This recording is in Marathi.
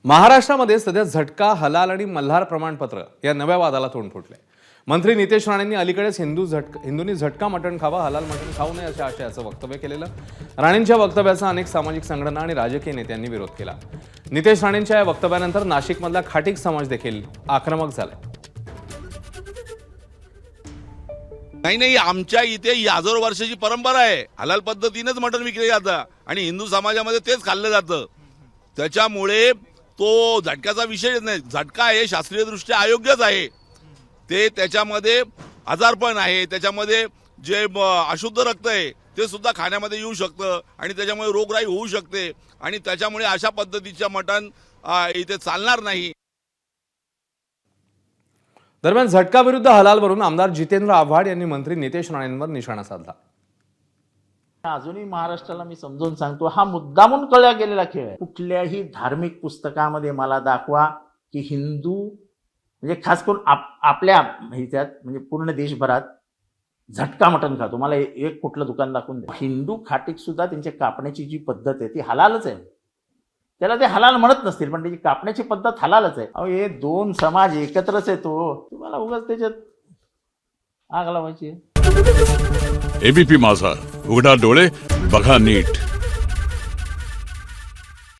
महाराष्ट्रामध्ये सध्या झटका, हलाल आणि मल्हार प्रमाणपत्र या नव्या वादाला तोंड फुटले. मंत्री नितेश राणेंनी अलीकडेच हिंदूंनी झटका मटण खावा, हलाल मटण खाऊ नये अशा आशयाचं वक्तव्य केलेलं. राणेंच्या वक्तव्याचा अनेक सामाजिक संघटना आणि राजकीय नेत्यांनी विरोध केला. नितेश राणेंच्या या वक्तव्यानंतर नाशिकमधला खाटीक समाज देखील आक्रमक झाला. नाही, आमच्या इथे ही हजारो वर्षाची परंपरा आहे. हलाल पद्धतीनेच मटण विकले जातं आणि हिंदू समाजामध्ये तेच खाल्लं जातं. त्याच्यामुळे तो झटक्याचा विषय नाही. झटका हे शास्त्रीयदृष्ट्या अयोग्यच आहे. ते त्याच्यामध्ये आजारपण आहे, त्याच्यामध्ये जे अशुद्ध रक्त आहे ते सुद्धा खाण्यामध्ये येऊ शकतं आणि त्याच्यामुळे रोगराई होऊ शकते आणि त्याच्यामुळे अशा पद्धतीचं मटण इथे चालणार नाही. दरम्यान झटका विरुद्ध हलालवरून आमदार जितेंद्र आव्हाड यांनी मंत्री नितेश राणेंवर निशाणा साधला. अजूनही महाराष्ट्राला मी समजून सांगतो, हा मुद्दामून कळला गेलेला खेळ आहे. कुठल्याही धार्मिक पुस्तकामध्ये मला दाखवा की हिंदू म्हणजे खास करून आपल्या ह्याच्यात म्हणजे पूर्ण देशभरात झटका मटण खातो. मला एक कुठलं दुकान दाखवून द्या. हिंदू खाटीक सुद्धा त्यांच्या कापण्याची जी पद्धत आहे ती हलालच आहे. त्याला ते हलाल म्हणत नसतील पण त्याची कापण्याची पद्धत हलालच आहे. अहो हे दोन समाज एकत्रच येतो, तुम्हाला उगाच त्याच्यात आग लावायची. एबीपी माझा, उघडा डोळे बघा नीट.